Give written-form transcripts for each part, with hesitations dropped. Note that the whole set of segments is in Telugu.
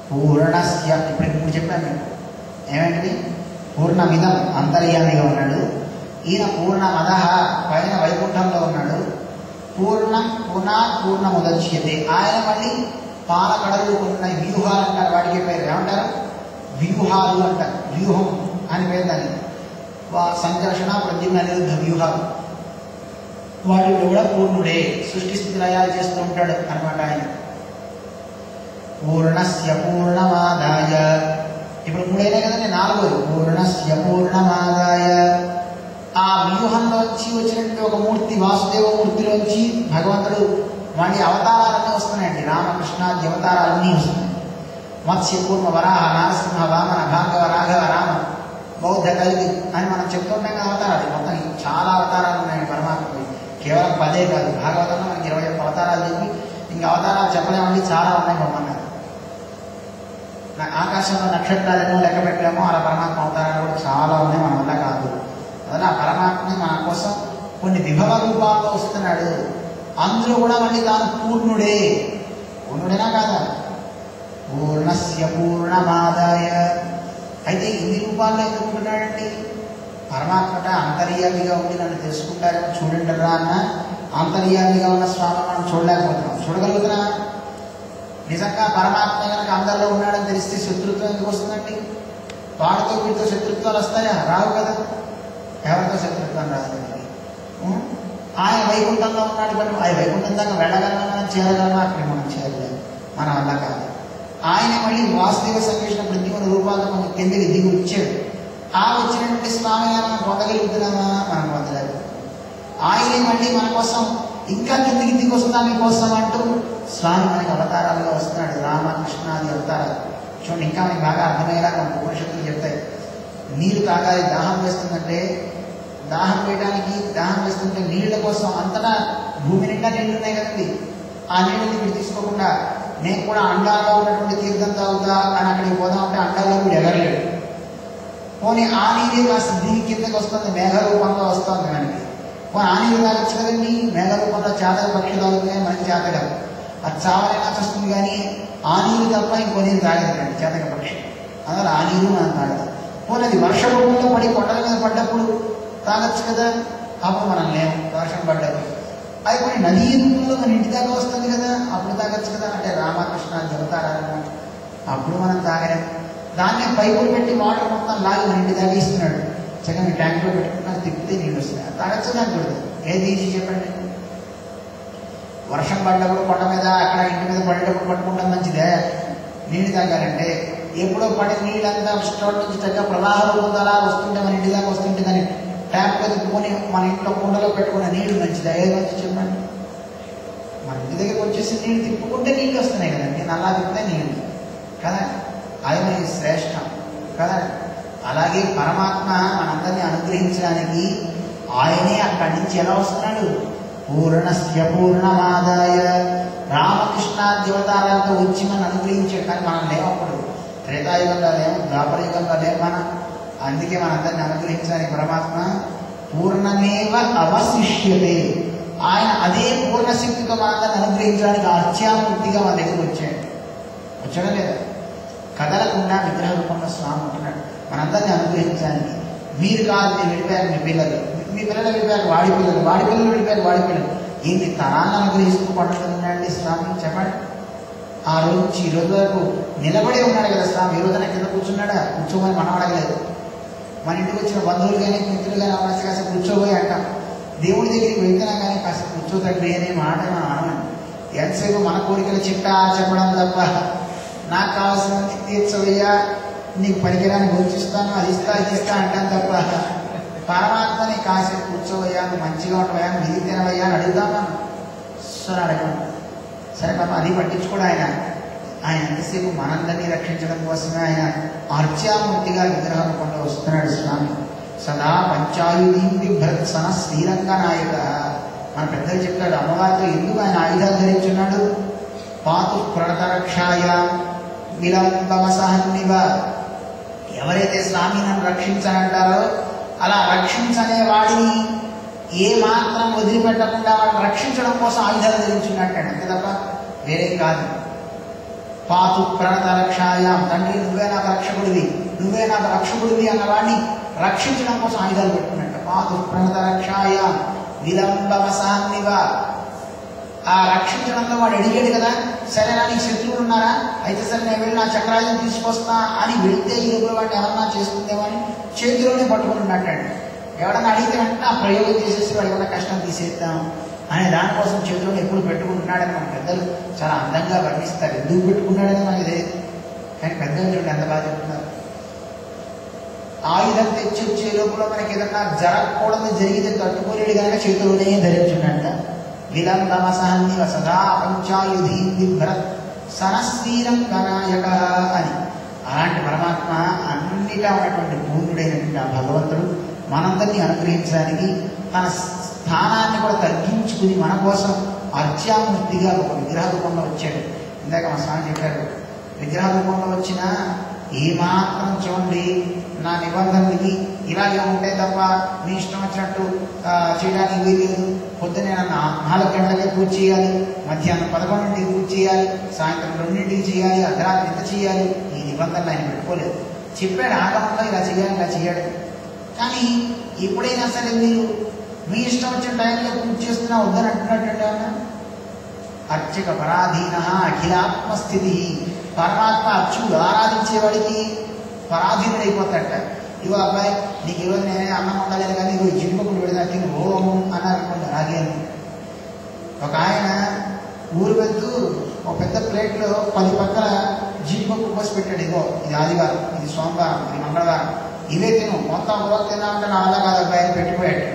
పూర్ణస్య ఇప్పుడు ఇప్పుడు చెప్పాను మీకు ఏమేంటిది పూర్ణమిదం అంతర్యామిగా ఉన్నాడు. ఈయన పూర్ణమద పైన వైకుంఠంలో ఉన్నాడు. పూర్ణం పూర్ణముదచ్యతే ఆయన మళ్ళీ పాలకడలు ఉన్నాయి వ్యూహాలు అంటారు. వాటికి పేరు ఏమంటారు వ్యూహాలు అంటారు. వ్యూహం అని పేరు దాన్ని. సంకర్షణ ప్రద్యుమ్న అనిరుద్ధ వ్యూహాలు వాటిలో కూడా పూర్ణుడే సృష్టి స్థితి లయాలు చేస్తూ ఉంటాడు అనమాట ఆయన. పూర్ణస్య పూర్ణమాదాయ ఇప్పుడు మూడైనా కదండి నాలుగోది పూర్ణస్య పూర్ణమాదాయ ఆ వ్యూహంలోంచి వచ్చినటువంటి ఒక మూర్తి వాసుదేవ మూర్తిలోంచి భగవంతుడు వాడి అవతారాలన్నీ వస్తున్నాయండి. రామకృష్ణాది అవతారాలన్నీ వస్తున్నాయి. మత్స్య కూర్మ వరాహ నారసింహ వామన భార్గవ రాఘవ రామ బౌద్ధ కలిగి అని మనం చెప్తుంటాం కదా అవతారాలు. మొత్తం చాలా అవతారాలు ఉన్నాయండి పరమాత్మకి. కేవలం 10 కాదు. భాగవతంలో మనకి 21 అవతారాలు చెప్పి ఇంకా అవతారాలు చెప్పలేమండి చాలా ఉన్నాయి. బొమ్మన్నారు ఆకాశంలో నక్షత్రాలు ఎన్నో లెక్క పెట్టామో అలా పరమాత్మ అవతారాలు కూడా చాలా ఉన్నాయి. మన వల్ల కాదు. అదే ఆ పరమాత్మని మన కోసం కొన్ని విభవ రూపాల్లో వస్తున్నాడు. అందులో కూడా మళ్ళీ తాను పూర్ణుడే. పూర్ణుడేనా కాదా? పూర్ణస్య పూర్ణమాదాయ అయితే ఇన్ని రూపాల్లో ఎందుకుంటున్నాడండి? పరమాత్మట అంతర్యామిగా ఉండి నన్ను తెలుసుకుంటారేమో చూడండి రా అన్న అంతర్యామిగా ఉన్న స్వామి మనం చూడలేకపోతున్నాం. చూడగలుగుతున్నామా? నిజంగా పరమాత్మ కనుక అందరిలో ఉన్నాడని తెలిస్తే శత్రుత్వం ఎందుకు వస్తుందండి? వాడితో వీటితో శత్రుత్వాలు వస్తాయా? రావు కదా. ఎవరితో శత్రుత్వం రాదు. ఆయన వైకుంఠంలో ఉన్నాడు కానీ ఆయన వైకుంఠం దాకా వెళ్ళగలమా మనం చేరగలమా? అక్కడ మనం చేరలేము. మన వల్ల కాదు. ఆయన మళ్ళీ వాసుదేవ సంకృష్ణ ప్రతిమల రూపాలతో మనకి కిందకి దిగి వచ్చాడు. ఆ వచ్చినటువంటి స్వామిగా మనం పొందగలుగుతున్నామా? మనం పొందలేదు. ఆయనే మళ్ళీ మన కోసం ఇంకా కిందికి దిగి వస్తున్నా మీకోసం అంటూ స్వామి మనకి అవతారాలుగా వస్తున్నాడు. రామకృష్ణాది అవతారాలు చూడండి. ఇంకా మనకి బాగా అర్థమయ్యేలా మనకు ఉపనిషత్తులు చెప్తాయి. నీరు తాగాలి, దాహం వేస్తుందంటే దాహం వేయడానికి దాహం వేస్తుంటే నీళ్ళ కోసం అంతటా భూమి నిండా నీళ్ళు ఉన్నాయి కదండి. ఆ నీళ్ళని మీరు తీసుకోకుండా నేను కూడా అండాల్లో ఉన్నటువంటి తీర్థం తాగుతా అని అక్కడికి పోదాం అంటే అండాల్లో కూడా ఎగరలేడు. పోనీ ఆ నీరే కాస్త దిగి కిందకి వస్తుంది, మేఘ రూపంగా వస్తుంది మనకి. పోనీ ఆ నీరు తాగొచ్చు కదండి. మేఘ రూపంలో చేతక పక్షి తాగుతున్నాయి, మనకి చేత కాదు. అది చావలైనా వస్తుంది కానీ ఆ నీరు తప్ప ఇంకో నీరు తాగదండి చేతక పక్షి. అందువల్ల ఆ నీరు మనం తాగదు. పోనీ అది వర్ష రూపంలో పడి కొండల మీద పడ్డప్పుడు తాగొచ్చు కదా. అప్పుడు మనం లేము వర్షం పడ్డప్పుడు. అది కొన్ని నదీ రూపంలో మన ఇంటి దాకా వస్తుంది కదా, అప్పుడు తాగొచ్చు కదా. అంటే రామకృష్ణ చెబుతారన్నమాట. అప్పుడు మనం తాగలేము. దాన్నే పైపులు పెట్టి వాటర్ మొత్తం లాగి మన ఇంటి దాకా ఇస్తున్నాడు. చక్కగా ట్యాంక్లో పెట్టుకున్నా తిప్పితే నీళ్ళు వస్తున్నాయి. తాగొచ్చు దాన్ని కూడదు. ఏది ఈజీ చెప్పండి? వర్షం పడ్డప్పుడు కొండ మీద అక్కడ ఇంటి మీద పడేటప్పుడు పట్టుకుంటాం మంచిదే. నీళ్ళు తాగాలంటే ఎప్పుడో పడిన నీళ్ళంతా స్టోర్ నుంచి చక్కగా ప్రవాహ రూపంలో అలా వస్తుంటే మన ఇంటి దాకా వస్తుంటే దాన్ని ట్యాప్ ఎత్తుకొని మన ఇంట్లో కుండలో పెట్టుకునే నీళ్లు మంచిది. ఏది మంచిది చెప్పండి? మన ఇంటి దగ్గరికి వచ్చేసి నీళ్ళు తిప్పుకుంటే నీళ్ళు వస్తున్నాయి కదండి. నల్లా తిప్పితే నీళ్ళు కదా. అది మనకి శ్రేష్టం కదా. అలాగే పరమాత్మ మనందరినీ అనుగ్రహించడానికి ఆయనే అక్కడి నుంచి ఎలా వస్తున్నాడు? పూర్ణస్య పూర్ణమాదాయ రామకృష్ణాద్యవతారాలతో వచ్చి మనం అనుగ్రహించాడు. కానీ మనం లేవప్పుడు త్రేతాయుగంలో లేము, ద్వాపరయుగంలో లేము మనం. అందుకే మనందరినీ అనుగ్రహించడానికి పరమాత్మ పూర్ణమేవ అవశిష్యతే. ఆయన అదే పూర్ణశక్తితో మనందరిని అనుగ్రహించడానికి అర్చామూర్తిగా మన దగ్గర వచ్చాడా లేదా? కదలకుండా విగ్రహ రూపంలో స్వామి ఉంటున్నాడు మనందరినీ అనుగ్రహించడానికి. మీరు కాదు, మీరు వెళ్ళిపోయారు, మీ పిల్లలు వెళ్ళిపోయారు, వాడి పిల్లలు వెళ్ళిపోయారు, వాడి పిల్లలు ఏంటి తరాన్ని అనుగ్రహిస్తూ పడుతున్నాడండి స్వామి చెప్పండి. ఆ రోజు నుంచి ఈ రోజు వరకు నిలబడి ఉన్నాడు కదా స్వామి. ఈ రోజున కింద కూర్చున్నాడా? కూర్చోమని మనం అడగలేదు. మన ఇంటికి వచ్చిన బంధువులు కానీ మిత్రులు కానీ అవన్నీ కాస్త కూర్చోబోయి అంటాం. దేవుడి దగ్గరికి వెళ్తున్నా కానీ కాస్త కూర్చోతండి అనే మాట మనం అనమండి. ఎంతసేపు మన కోరికలు చిట్టా చెప్పడం తప్ప నాకు కావాల్సినంత తీర్చవయ్యా, నీకు పరికరాన్ని గుర్తిస్తాను, అది ఇస్తా ఇది ఇస్తా అంటాను తప్ప పరమాత్మని కాసేపు కూర్చోవయ్యా, నువ్వు మంచిగా ఉండవయ్యా, మిగి తినవయ్యా అని అడుగుతాం మనం. సరే అడగండి. సరే పాప అది పట్టించుకోడు ఆయన. ఆయన ఎంతసేపు మనందరినీ రక్షించడం కోసమే ఆయన అర్చామూర్తిగా విగ్రహ రూపంలో వస్తున్నాడు స్వామి. సదా పంచాయుధీం బిభ్రత్సన శ్రీరంగ నాయక. మన పెద్దలు చెప్తాడు అమ్మవారితో ఎందుకు ఆయన ఆయుధాలు ధరించున్నాడు? పాతు ప్రణతరక్షాయ విలంబమసహన్నివ. ఎవరైతే స్వామి నన్ను రక్షించనంటారో అలా రక్షించనే వాడిని ఏ మాత్రం వదిలిపెట్టకుండా వాడిని రక్షించడం కోసం ఆయుధాలు ధరించున్నట్టాడు. అంతే తప్ప వేరేం కాదు. పాతు ప్రణత రక్షాయాం, తండ్రి నువ్వే నాకు రక్షకుడివి, నువ్వే నాకు రక్షకుడివి అన్నవాడిని రక్షించడం కోసం ఆయుధాలు పెట్టుకున్నట్ట. పాతు ప్రణత రక్షాయాం విలంబమసాన్నివ, ఆ రక్షించడంలో వాడు అడిగాడు కదా, సరేనా నీకు శత్రువులు ఉన్నారా, అయితే సరే నేను వెళ్ళి నా చక్రాయుధం తీసుకొస్తా అని వెళితే ఈ లోపల వాడిని ఏమన్నా చేస్తుందేమో అని చేతిలోనే పట్టుకుని ఉన్నట్టండి. ఎవడన్నా అడిగితే వెంటనే ఆ ప్రయోగం చేసేసి వాడి వల్ల కష్టం తీసేద్దాం అనే దానికోసం చేతిలోనే ఎప్పుడు పెట్టుకుంటున్నాడని మన పెద్దలు చాలా అందంగా వర్ణిస్తారు. ఎందుకు పెట్టుకున్నాడని మనకి తెలియదు, కానీ పెద్దలు చూడండి ఎంత బాగా చెప్తున్నారు. ఆయుధం తెచ్చి వచ్చే లోపల మనకి ఏదన్నా జరగకూడదు జరిగితే తట్టుకోలేడు కనుక చేతిలోనే ధరించున్నట్ట. విలంబమసాన్నివ సదా పంచాయుధీ బిభ్రత్ సనశ్రీరం గణాయక అని. అలాంటి పరమాత్మ అన్నిటా ఉన్నటువంటి పూర్ణుడైనటువంటి ఆ భగవంతుడు మనందరినీ అనుగ్రహించడానికి తన స్థానాన్ని కూడా తగ్గించుకుని మన కోసం అర్చామూర్తిగా ఒక విగ్రహ రూపంలో వచ్చాడు. ఇందాక మా స్వామి చెప్పారు, విగ్రహ రూపంలో వచ్చిన ఏమాత్రం చూడండి నా నిబంధనలకి ఇలాగే ఉంటే తప్ప మీ ఇష్టం వచ్చినట్టు చేయడానికి వీలేదు. పొద్దునే 4 గంటలకే పూజ చేయాలి, మధ్యాహ్నం 11ంటికి పూజ చేయాలి, సాయంత్రం 2ంటికి చేయాలి, అర్ధరాత్రి ఇంత చేయాలి, ఈ నిబంధనలు ఆయన పెట్టుకోలేదు. చెప్పాడు ఆగమంలో ఇలా చేయాలి, ఇలా చేయాలి. కానీ ఎప్పుడైనా సరే మీరు మీ ఇష్టం వచ్చిన టైంలో పూజ చేస్తున్నా వద్దని అంటున్నట్టు ఏమన్నా అర్చక పరాధీన అఖిలాత్మస్థితి. పరమాత్మ అర్చుడు ఆరాధించేవాడికి పరాధీనుడైపోతాడట. ఇగో అబ్బాయి నీకు ఈరోజు నేనే అన్నం వండలేదు కానీ ఇగో జీడిపప్పులు పెడతా తిని ఓం అన్నారనుకోండి, అలాగే ఒక ఆయన ఊరు వెళ్తూ ఒక పెద్ద ప్లేట్లో 10 పక్కల జీడిపప్పు కోసి పెట్టాడు. ఇగో ఇది ఆదివారం, ఇది సోమవారం, ఇది మంగళవారం, ఇవే తిను, మొత్తం రోజు తిన్నామంటే నా వల్ల కాదు అబ్బాయి పెట్టిపోయాడు.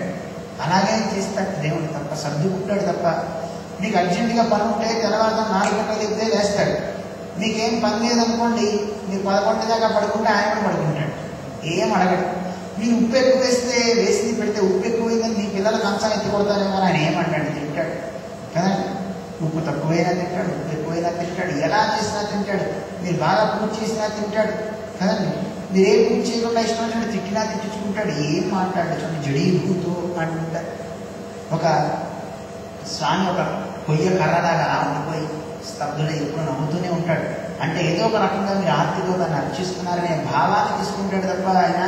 అలాగే చేస్తాడు దేవుడు తప్ప, సర్దుకుంటాడు తప్ప. నీకు అర్జెంటుగా పని ఉంటే తెల్లవారుతో 4 గంటలు దిగితే లేస్తాడు. మీకేం పని లేదనుకోండి, మీరు 11 దాకా పడుకుంటే ఆయన కూడా పడుకుంటాడు, ఏం అడగడు. మీరు ఉప్పు ఎక్కువ వేసింది పెడితే ఉప్పు ఎక్కువైందని మీ పిల్లల కంచం ఎత్తి కొడతారేమో ఆయన ఏమంటాడు, తింటాడు కదండి. ఉప్పు తక్కువైనా తింటాడు, ఉప్పు ఎక్కువైనా తింటాడు, ఎలా చేసినా తింటాడు. మీరు బాగా పూజ చేసినా తింటాడు కదండి. మీరు ఏ పూజ చేయకుండా ఇష్టం వచ్చినట్టు తిట్టినా తిట్టించుకుంటాడు, ఏం మాట్లాడు. చూడండి జడీభూతో అంటుంటాడు. ఒక స్వామి ఒక కొయ్య కర్రలాగా ఉండిపోయి స్తబ్దులై ఎప్పుడు నవ్వుతూనే ఉంటాడు. అంటే ఏదో ఒక రకంగా మీరు ఆర్తితో దాన్ని అర్చిస్తున్నారనే భావాన్ని తీసుకుంటాడు తప్ప ఆయన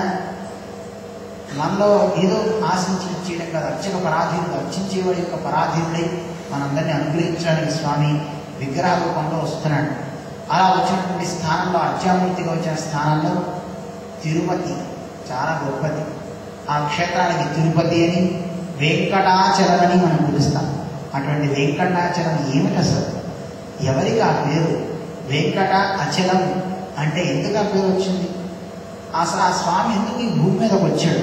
మనలో ఏదో ఆశించి చేయడం కాదు. అర్చక పరాధీనుడు, అర్చించేవాడి యొక్క పరాధీనుడై మనందరినీ అనుగ్రహించడానికి స్వామి విగ్రహ రూపంలో వస్తున్నాడు. అలా వచ్చినటువంటి స్థానంలో అర్చామూర్తిగా వచ్చిన స్థానంలో తిరుపతి చాలా గొప్పది. ఆ క్షేత్రానికి తిరుపతి అని, వెంకటాచలం అని మనం పిలుస్తాం. అటువంటి వెంకటాచలం ఏమిటి అసలు, ఎవరికి ఆ పేరు? వెంకట అచలం అంటే ఎందుకు ఆ పేరు వచ్చింది? అసలు ఆ స్వామి ఎందుకు ఈ భూమి మీదకి వచ్చాడు,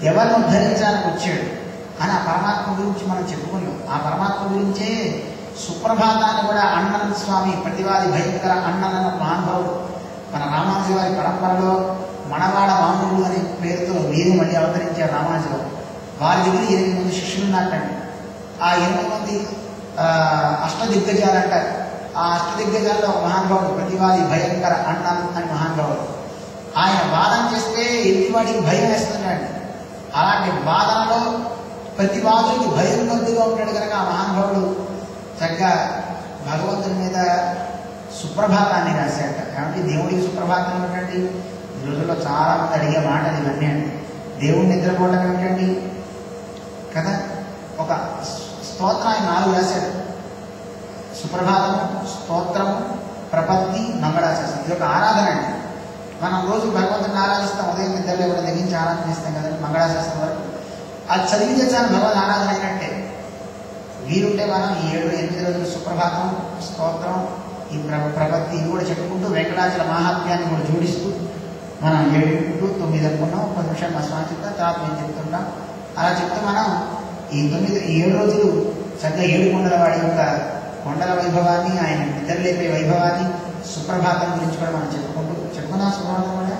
ఎవరిని ఉద్ధరించడానికి వచ్చాడు అని ఆ పరమాత్మ గురించి మనం చెప్పుకున్నాం. ఆ పరమాత్మ గురించే సుప్రభాతాన్ని కూడా అన్నన స్వామి ప్రతివాది భయంకర అన్నన మహానుభావుడు మన రామానుజు వారి పరంపరలో మనవాడ మామూలు అనే పేరుతో వీరు మళ్ళీ అవతరించారు రామానుజు. వారి దగ్గర 8 మంది శిష్యులు ఉన్నట్టండి. ఆ 8 మంది అష్టదిగ్గజాలు అంటారు. ఆ అష్టదిగ్గజాల్లో ఒక మహానుభావుడు ప్రతివాది భయంకర అన్నం అని మహానుభావుడు. ఆయన వాదన చేస్తే ఎన్నివాడికి భయం వేస్తున్నాడు. అలాంటి వాదనలో ప్రతివాదుడికి భయం కొద్దిగా ఉంటాడు కనుక ఆ మహానుభావుడు చక్కగా భగవంతుని మీద సుప్రభాతాన్ని రాశాట. కాబట్టి దేవుడికి సుప్రభాతం ఏమిటండి? ఈ రోజుల్లో చాలా మంది అడిగే మాటలు ఇవన్నీ అండి. దేవుడిని నిద్రపోవడం ఏమిటండి కదా. ఒక స్తోత్రాన్ని 4 రాశాడు. సుప్రభాతము, స్తోత్రము, ప్రపత్తి, మంగళాశాసనం. ఇది ఒక ఆరాధన అండి. మనం రోజు భగవంతుని ఆరాధిస్తాం. ఉదయం నిద్రలో కూడా తెగించి ఆరాధన చేస్తాం కదండి మంగళాశాసనం వరకు. అది చదివితే చాలు భగవద్ ఆరాధన అయినట్టే. వీరుంటే మనం ఈ 7-8 రోజులు సుప్రభాతం, స్తోత్రం, ఈ ప్రపత్తి ఇవి కూడా చెప్పుకుంటూ వెంకటాచల మహాత్మ్యాన్ని కూడా జోడిస్తూ మనం 7-9 అనుకున్నాం. 10 నిమిషాలు మా స్వామి చెప్తాం, తర్వాత మేము చెప్తుంటాం. అలా చెప్తూ మనం ఈ 7 రోజులు చక్కగా 7 కొండల వాడి యొక్క కొండల వైభవాన్ని, ఆయన నిద్రలేపే వైభవాన్ని, సుప్రభాతం గురించి కూడా మనం చెప్పుకుందాం. సుప్రభాతం కూడా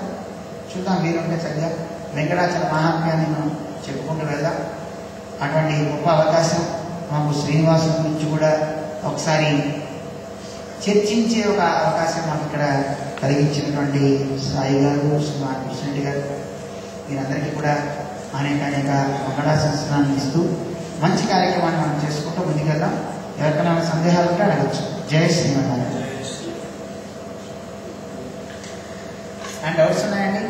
చూద్దాం. వీరుంటే చక్కగా వెంకటాచల మహాత్మ్యాన్ని మనం చెప్పుకుంటూ వెళ్దాం. అటువంటి గొప్ప అవకాశం మాకు శ్రీనివాసు గురించి కూడా ఒకసారి చర్చించే ఒక అవకాశం మాకు ఇక్కడ కలిగించినటువంటి సాయి గారు, శ్రీమాన్ కృష్ణరెడ్డి గారు, వీరందరికీ కూడా అనేక మంగళాశాసనాన్ని ఇస్తూ మంచి కార్యక్రమాన్ని మనం చేసుకుంటూ ముందుకెళ్దాం. ఎవరికైనా సందేహాలు ఉంటే అడగచ్చు. జయ శ్రీమన్నారాయణ. అండ్ డౌట్స్ ఉన్నాయండి?